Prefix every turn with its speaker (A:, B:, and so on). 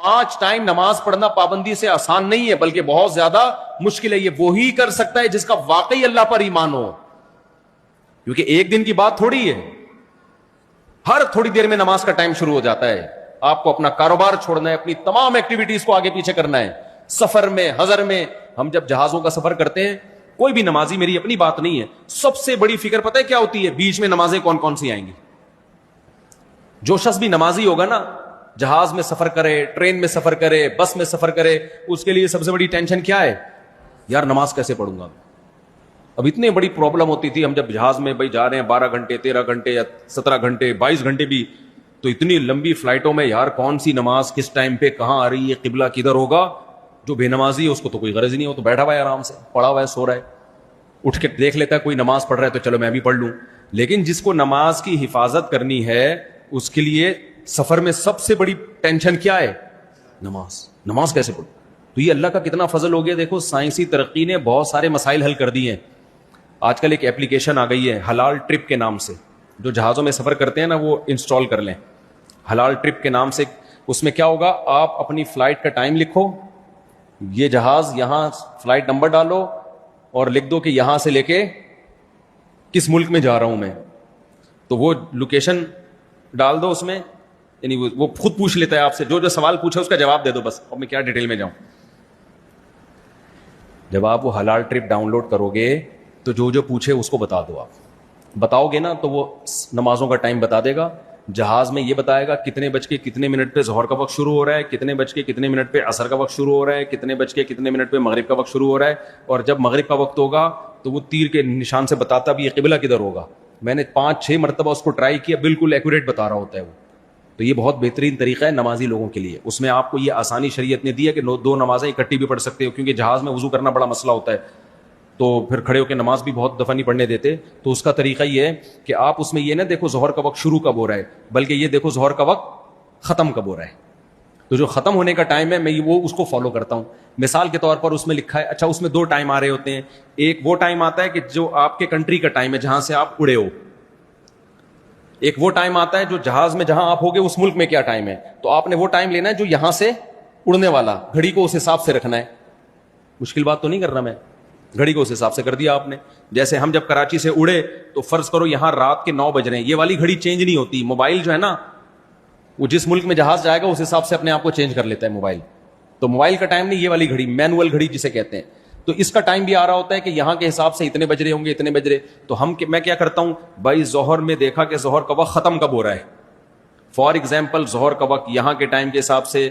A: 5 time نماز پڑھنا پابندی سے آسان نہیں ہے، بلکہ بہت زیادہ مشکل ہے. یہ وہی کر سکتا ہے جس کا واقعی اللہ پر ایمان ہو، کیونکہ ایک دن کی بات تھوڑی ہے. ہر تھوڑی دیر میں نماز کا ٹائم شروع ہو جاتا ہے. آپ کو اپنا کاروبار چھوڑنا ہے، اپنی تمام ایکٹیویٹیز کو آگے پیچھے کرنا ہے. سفر میں، حضر میں، ہم جب جہازوں کا سفر کرتے ہیں، کوئی بھی نمازی، میری اپنی بات نہیں ہے، سب سے بڑی فکر پتہ ہے کیا ہوتی ہے؟ بیچ میں نمازیں کون کون سی آئیں گی. جو شخص بھی نمازی ہوگا نا، جہاز میں سفر کرے، ٹرین میں سفر کرے، بس میں سفر کرے، اس کے لیے سب سے بڑی ٹینشن کیا ہے؟ یار نماز کیسے پڑھوں گا. اب اتنی بڑی پرابلم ہوتی تھی، ہم جب جہاز میں بھائی جا رہے ہیں 12 گھنٹے 13 گھنٹے یا 17 گھنٹے 22 گھنٹے بھی، تو اتنی لمبی فلائٹوں میں یار کون سی نماز کس ٹائم پہ کہاں آ رہی ہے، قبلہ کدھر ہوگا. جو بے نمازی ہے اس کو تو کوئی غرض نہیں ہو، تو بیٹھا ہوا ہے آرام سے، پڑا ہوا ہے، سو رہا ہے، اٹھ کے دیکھ لیتا ہے کوئی نماز پڑھ رہا ہے تو چلو میں بھی پڑھ لوں. لیکن جس کو نماز کی حفاظت کرنی ہے، اس کے لیے سفر میں سب سے بڑی ٹینشن کیا ہے؟ نماز کیسے پڑھوں. تو یہ اللہ کا کتنا فضل ہو گیا. دیکھو سائنسی ترقی نے بہت سارے مسائل حل کر دیے ہیں. آج کل ایک ایپلیکیشن آ گئی ہے حلال ٹرپ کے نام سے، جو جہازوں میں سفر کرتے ہیں نا وہ انسٹال کر لیں. حلال ٹرپ کے نام سے، اس میں کیا ہوگا، آپ اپنی فلائٹ کا ٹائم لکھو، یہ جہاز یہاں فلائٹ نمبر ڈالو اور لکھ دو کہ یہاں سے لے کے کس ملک میں جا رہا ہوں میں، تو وہ لوکیشن ڈال دو اس میں، یعنی وہ خود پوچھ لیتا ہے آپ سے، جو سوال پوچھے اس کا جواب دے دو بس. اب میں کیا ڈیٹیل میں جاؤں. جب آپ وہ حلال ٹرپ ڈاؤن لوڈ کرو گے تو جو پوچھے اس کو بتا دو. آپ بتاؤ گے نا تو وہ نمازوں کا ٹائم بتا دے گا. جہاز میں یہ بتائے گا کتنے بج کے کتنے منٹ پہ ظہر کا وقت شروع ہو رہا ہے، کتنے بج کے کتنے منٹ پہ عصر کا وقت شروع ہو رہا ہے، کتنے بج کے کتنے منٹ پہ مغرب کا وقت شروع ہو رہا ہے. اور جب مغرب کا وقت ہوگا تو وہ تیر کے نشان سے بتاتا بھی یہ قبلہ کدھر ہوگا. میں نے 5-6 مرتبہ اس کو ٹرائی کیا، بالکل ایکوریٹ بتا رہا ہوتا ہے وہ. تو یہ بہت بہترین طریقہ ہے نمازی لوگوں کے لیے. اس میں آپ کو یہ آسانی شریعت نے دی ہے کہ 2 نمازیں اکٹھی بھی پڑھ سکتے ہو، کیونکہ جہاز میں وضو کرنا بڑا مسئلہ ہوتا ہے، تو پھر کھڑے ہو کے نماز بھی بہت دفعہ نہیں پڑھنے دیتے. تو اس کا طریقہ یہ ہے کہ آپ اس میں یہ نہ دیکھو ظہر کا وقت شروع کب ہو رہا ہے، بلکہ یہ دیکھو ظہر کا وقت ختم کب ہو رہا ہے. تو جو ختم ہونے کا ٹائم ہے میں وہ اس کو فالو کرتا ہوں. مثال کے طور پر اس میں لکھا ہے، اچھا اس میں 2 ٹائم آ رہے ہوتے ہیں. ایک وہ ٹائم آتا ہے کہ جو آپ کے کنٹری کا ٹائم ہے جہاں سے آپ اڑے ہو، ایک وہ ٹائم آتا ہے جو جہاز میں جہاں آپ ہوگے اس ملک میں کیا ٹائم ہے. تو آپ نے وہ ٹائم لینا ہے جو یہاں سے اڑنے والا، گھڑی کو اس حساب سے رکھنا ہے. مشکل بات تو نہیں کر رہا میں، گھڑی کو اس حساب سے کر دیا آپ نے. جیسے ہم جب کراچی سے اڑے تو فرض کرو یہاں رات کے 9 بج رہے ہیں، یہ والی گھڑی چینج نہیں ہوتی. موبائل جو ہے نا وہ جس ملک میں جہاز جائے گا اس حساب سے اپنے آپ کو چینج کر لیتا ہے موبائل. تو موبائل کا ٹائم نہیں، یہ والی گھڑی مینول گھڑی جسے کہتے ہیں. تو اس کا ٹائم بھی آ رہا ہوتا ہے کہ یہاں کے حساب سے اتنے بج رہے ہوں گے، اتنے بج رہے. تو میں کیا کرتا ہوں بھائی، ظہر میں دیکھا کہ ظہر کا وقت ختم کب ہو رہا ہے. فار ایگزامپل ظہر کا وقت یہاں کے ٹائم کے حساب سے